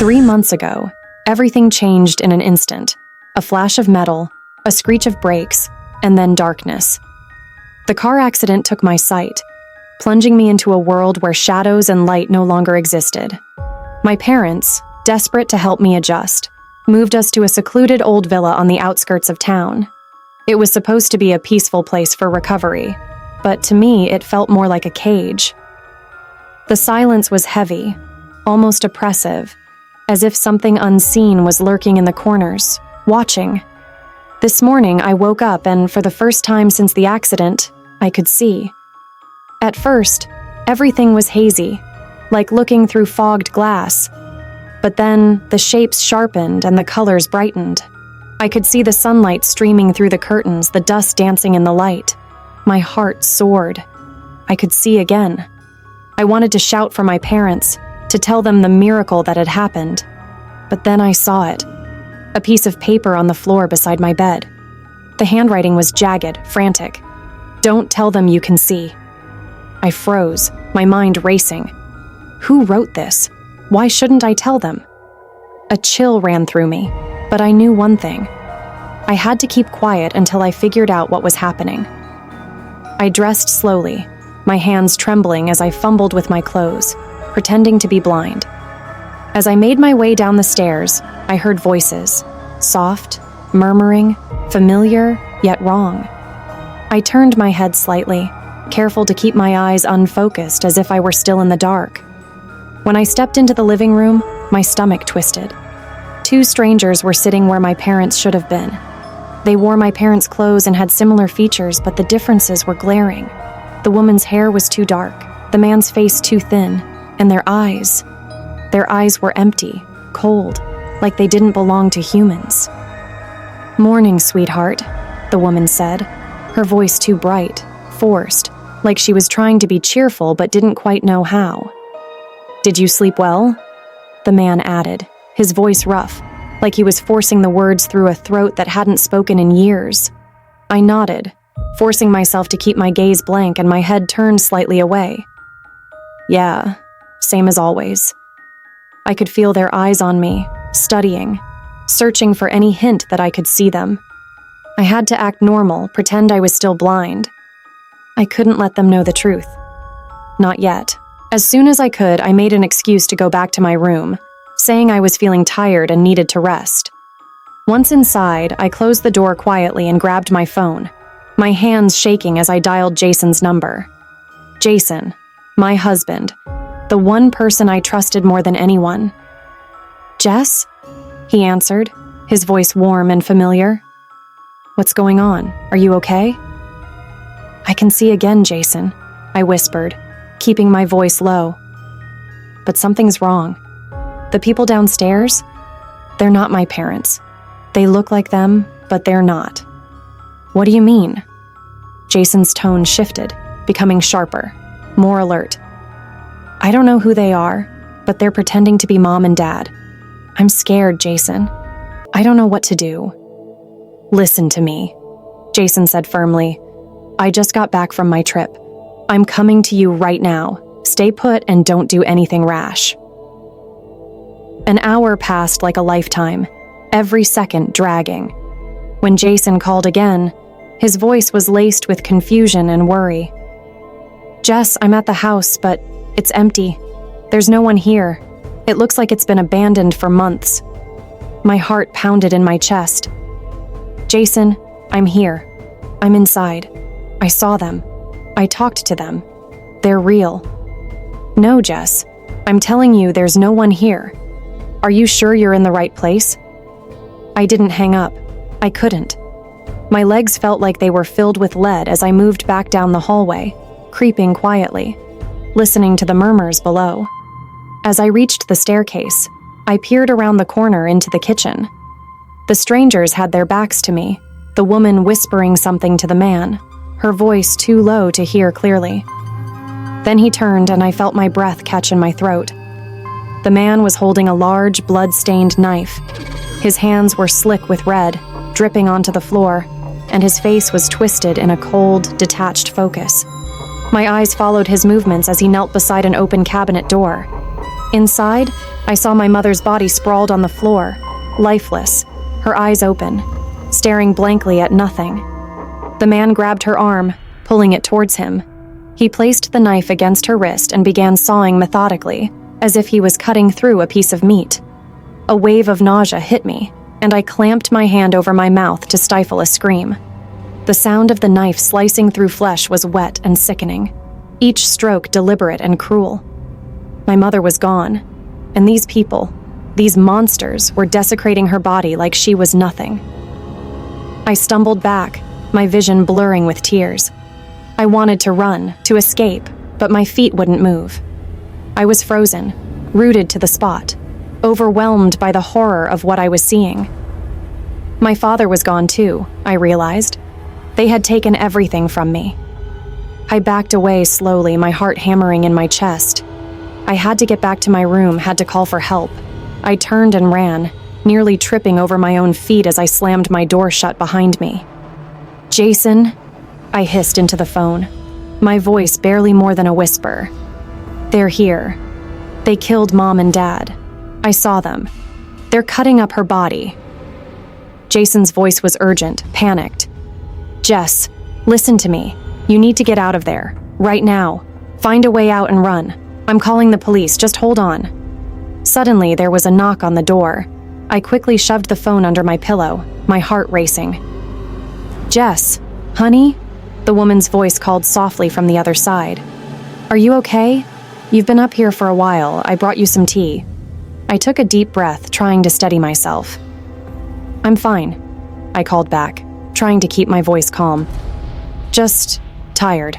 3 months ago, everything changed in an instant. A flash of metal, a screech of brakes, and then darkness. The car accident took my sight, plunging me into a world where shadows and light no longer existed. My parents, desperate to help me adjust, moved us to a secluded old villa on the outskirts of town. It was supposed to be a peaceful place for recovery, but to me it felt more like a cage. The silence was heavy, almost oppressive, as if something unseen was lurking in the corners, watching. This morning I woke up and, for the first time since the accident, I could see. At first, everything was hazy, like looking through fogged glass. But then the shapes sharpened and the colors brightened. I could see the sunlight streaming through the curtains, the dust dancing in the light. My heart soared. I could see again. I wanted to shout for my parents, to tell them the miracle that had happened. But then I saw it. A piece of paper on the floor beside my bed. The handwriting was jagged, frantic. "Don't tell them you can see." I froze, my mind racing. Who wrote this? Why shouldn't I tell them? A chill ran through me, but I knew one thing. I had to keep quiet until I figured out what was happening. I dressed slowly, my hands trembling as I fumbled with my clothes, pretending to be blind. As I made my way down the stairs, I heard voices, soft, murmuring, familiar, yet wrong. I turned my head slightly, careful to keep my eyes unfocused as if I were still in the dark. When I stepped into the living room, my stomach twisted. 2 strangers were sitting where my parents should have been. They wore my parents' clothes and had similar features, but the differences were glaring. The woman's hair was too dark, the man's face too thin, and their eyes were empty, cold, like they didn't belong to humans. "Morning, sweetheart," the woman said, her voice too bright, forced, like she was trying to be cheerful but didn't quite know how. "Did you sleep well?" the man added, his voice rough, like he was forcing the words through a throat that hadn't spoken in years. I nodded, forcing myself to keep my gaze blank and my head turned slightly away. "Yeah, same as always." I could feel their eyes on me, studying, searching for any hint that I could see them. I had to act normal, pretend I was still blind. I couldn't let them know the truth. Not yet. As soon as I could, I made an excuse to go back to my room, saying I was feeling tired and needed to rest. Once inside, I closed the door quietly and grabbed my phone, my hands shaking as I dialed Jason's number. Jason, my husband, the one person I trusted more than anyone. "Jess?" he answered, his voice warm and familiar. "What's going on? Are you okay?" "I can see again, Jason," I whispered, keeping my voice low. "But something's wrong. The people downstairs, they're not my parents. They look like them, but they're not." "What do you mean?" Jason's tone shifted, becoming sharper, more alert. "I don't know who they are, but they're pretending to be Mom and Dad. I'm scared, Jason. I don't know what to do." "Listen to me," Jason said firmly. "I just got back from my trip. I'm coming to you right now. Stay put and don't do anything rash." An hour passed like a lifetime, every second dragging. When Jason called again, his voice was laced with confusion and worry. "Jess, I'm at the house, but it's empty. There's no one here. It looks like it's been abandoned for months." My heart pounded in my chest. "Jason, I'm here. I'm inside. I saw them. I talked to them. They're real." "No, Jess. I'm telling you there's no one here. Are you sure you're in the right place?" I didn't hang up. I couldn't. My legs felt like they were filled with lead as I moved back down the hallway, creeping quietly, listening to the murmurs below. As I reached the staircase, I peered around the corner into the kitchen. The strangers had their backs to me, the woman whispering something to the man, her voice too low to hear clearly. Then he turned and I felt my breath catch in my throat. The man was holding a large, blood-stained knife. His hands were slick with red, dripping onto the floor, and his face was twisted in a cold, detached focus. My eyes followed his movements as he knelt beside an open cabinet door. Inside, I saw my mother's body sprawled on the floor, lifeless, her eyes open, staring blankly at nothing. The man grabbed her arm, pulling it towards him. He placed the knife against her wrist and began sawing methodically, as if he was cutting through a piece of meat. A wave of nausea hit me, and I clamped my hand over my mouth to stifle a scream. The sound of the knife slicing through flesh was wet and sickening, each stroke deliberate and cruel. My mother was gone, and these people, these monsters, were desecrating her body like she was nothing. I stumbled back, my vision blurring with tears. I wanted to run, to escape, but my feet wouldn't move. I was frozen, rooted to the spot, overwhelmed by the horror of what I was seeing. My father was gone too, I realized. They had taken everything from me. I backed away slowly, my heart hammering in my chest. I had to get back to my room, had to call for help. I turned and ran, nearly tripping over my own feet as I slammed my door shut behind me. "Jason," I hissed into the phone, my voice barely more than a whisper. "They're here. They killed Mom and Dad. I saw them. They're cutting up her body." Jason's voice was urgent, panicked. "Jess, listen to me. You need to get out of there. Right now. Find a way out and run. I'm calling the police. Just hold on." Suddenly, there was a knock on the door. I quickly shoved the phone under my pillow, my heart racing. "Jess, honey?" The woman's voice called softly from the other side. "Are you okay? You've been up here for a while. I brought you some tea." I took a deep breath, trying to steady myself. "I'm fine," I called back, trying to keep my voice calm. "Just tired.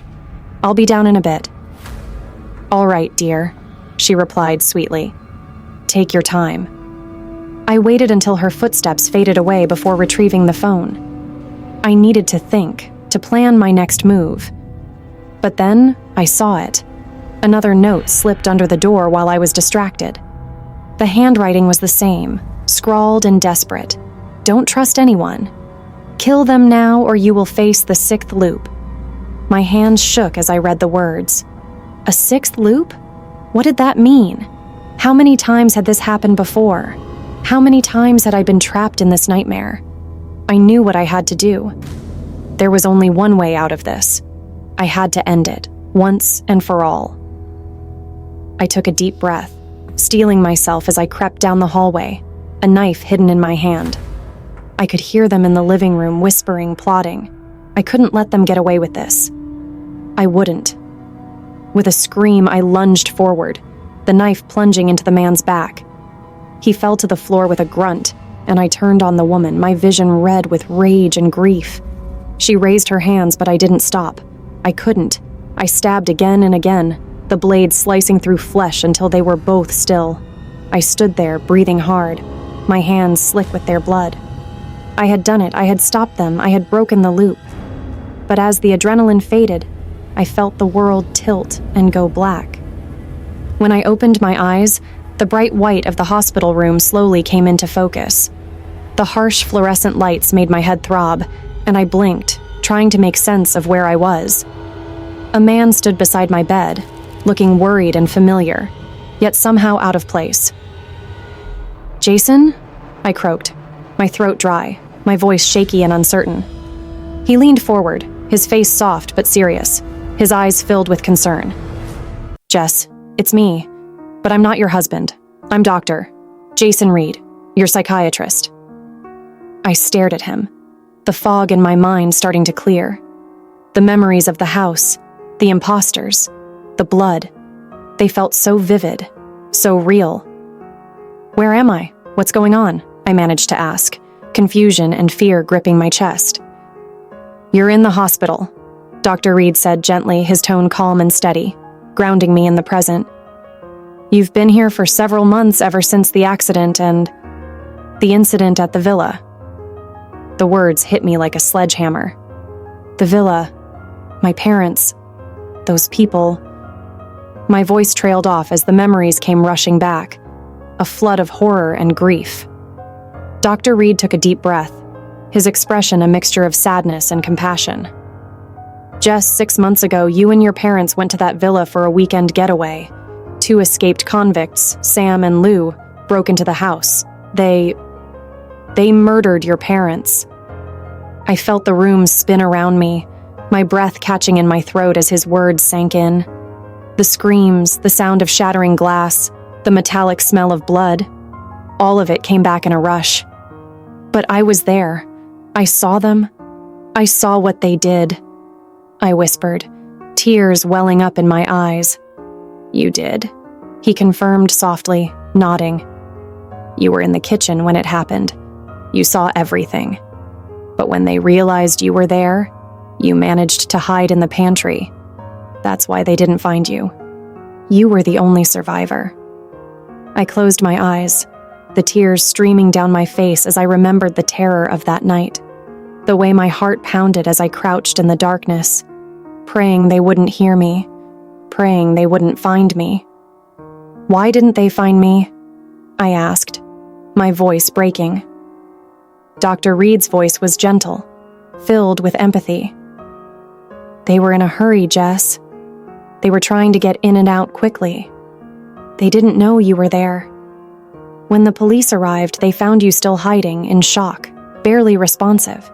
I'll be down in a bit." "All right, dear," she replied sweetly. "Take your time." I waited until her footsteps faded away before retrieving the phone. I needed to think, to plan my next move. But then I saw it. Another note slipped under the door while I was distracted. The handwriting was the same, scrawled and desperate. "Don't trust anyone. Kill them now or you will face the 6th loop." My hands shook as I read the words. A 6th loop? What did that mean? How many times had this happened before? How many times had I been trapped in this nightmare? I knew what I had to do. There was only one way out of this. I had to end it, once and for all. I took a deep breath, steeling myself as I crept down the hallway, a knife hidden in my hand. I could hear them in the living room whispering, plotting. I couldn't let them get away with this. I wouldn't. With a scream, I lunged forward, the knife plunging into the man's back. He fell to the floor with a grunt, and I turned on the woman, my vision red with rage and grief. She raised her hands, but I didn't stop. I couldn't. I stabbed again and again, the blade slicing through flesh until they were both still. I stood there, breathing hard, my hands slick with their blood. I had done it. I had stopped them. I had broken the loop. But as the adrenaline faded, I felt the world tilt and go black. When I opened my eyes, the bright white of the hospital room slowly came into focus. The harsh fluorescent lights made my head throb, and I blinked, trying to make sense of where I was. A man stood beside my bed, looking worried and familiar, yet somehow out of place. "Jason?" I croaked, my throat dry, my voice shaky and uncertain. He leaned forward, his face soft but serious, his eyes filled with concern. "Jess, it's me, but I'm not your husband. I'm Dr. Jason Reed, your psychiatrist." I stared at him, the fog in my mind starting to clear. The memories of the house, the imposters, the blood, they felt so vivid, so real. "Where am I? What's going on?" I managed to ask, confusion and fear gripping my chest. "You're in the hospital," Dr. Reed said gently, his tone calm and steady, grounding me in the present. "You've been here for several months ever since the accident and the incident at the villa." The words hit me like a sledgehammer. The villa, my parents, those people. My voice trailed off as the memories came rushing back, a flood of horror and grief. Dr. Reed took a deep breath, his expression a mixture of sadness and compassion. "Jess, 6 months ago, you and your parents went to that villa for a weekend getaway. 2 escaped convicts, Sam and Lou, broke into the house. They murdered your parents." I felt the room spin around me, my breath catching in my throat as his words sank in. The screams, the sound of shattering glass, the metallic smell of blood, all of it came back in a rush. But I was there. I saw them. I saw what they did. I whispered, tears welling up in my eyes. "You did," he confirmed softly, nodding. "You were in the kitchen when it happened. You saw everything. But when they realized you were there, you managed to hide in the pantry. That's why they didn't find you. You were the only survivor." I closed my eyes, the tears streaming down my face as I remembered the terror of that night, the way my heart pounded as I crouched in the darkness, praying they wouldn't hear me, praying they wouldn't find me. "Why didn't they find me?" I asked, my voice breaking. Dr. Reed's voice was gentle, filled with empathy. "They were in a hurry, Jess. They were trying to get in and out quickly. They didn't know you were there. When the police arrived, they found you still hiding, in shock, barely responsive.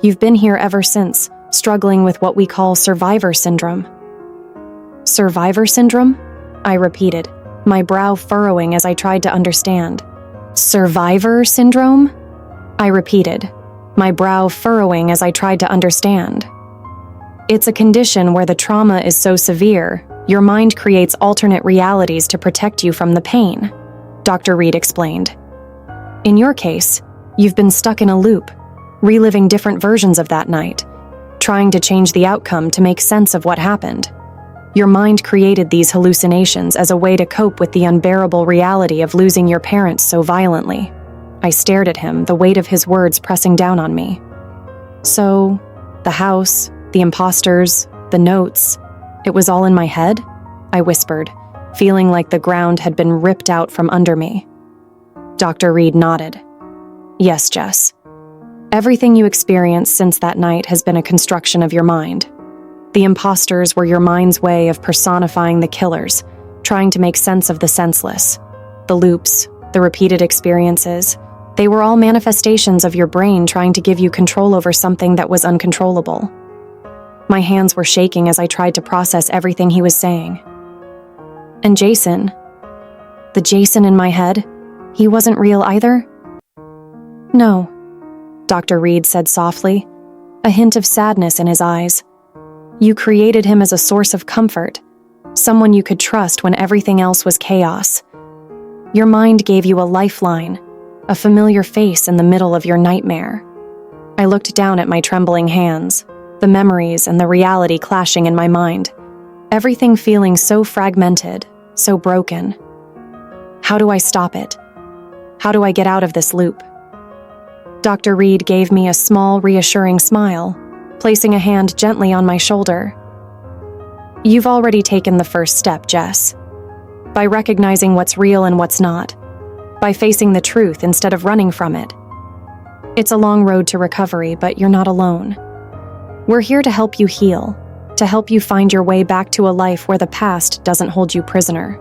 You've been here ever since, struggling with what we call survivor syndrome." "Survivor syndrome?" I repeated, my brow furrowing as I tried to understand. "Survivor syndrome?" I repeated, my brow furrowing as I tried to understand. "It's a condition where the trauma is so severe, your mind creates alternate realities to protect you from the pain," Dr. Reed explained. "In your case, you've been stuck in a loop, reliving different versions of that night, trying to change the outcome to make sense of what happened. Your mind created these hallucinations as a way to cope with the unbearable reality of losing your parents so violently." I stared at him, the weight of his words pressing down on me. "So, the house, the imposters, the notes, it was all in my head?" I whispered, feeling like the ground had been ripped out from under me. Dr. Reed nodded. "Yes, Jess. Everything you experienced since that night has been a construction of your mind. The imposters were your mind's way of personifying the killers, trying to make sense of the senseless. The loops, the repeated experiences, they were all manifestations of your brain trying to give you control over something that was uncontrollable." My hands were shaking as I tried to process everything he was saying. "And Jason? The Jason in my head, he wasn't real either?" "No," Dr. Reed said softly, a hint of sadness in his eyes. "You created him as a source of comfort, someone you could trust when everything else was chaos. Your mind gave you a lifeline, a familiar face in the middle of your nightmare." I looked down at my trembling hands, the memories and the reality clashing in my mind, everything feeling so fragmented, so broken. How do I stop it? How do I get out of this loop? Dr. Reed gave me a small, reassuring smile, placing a hand gently on my shoulder. "You've already taken the first step, Jess. By recognizing what's real and what's not, by facing the truth instead of running from it. It's a long road to recovery, but you're not alone. We're here to help you heal, to help you find your way back to a life where the past doesn't hold you prisoner."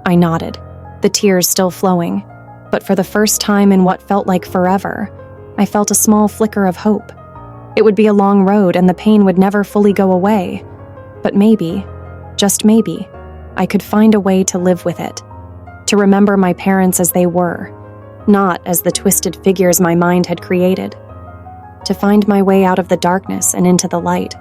I nodded, the tears still flowing, but for the first time in what felt like forever, I felt a small flicker of hope. It would be a long road and the pain would never fully go away, but maybe, just maybe, I could find a way to live with it, to remember my parents as they were, not as the twisted figures my mind had created, to find my way out of the darkness and into the light.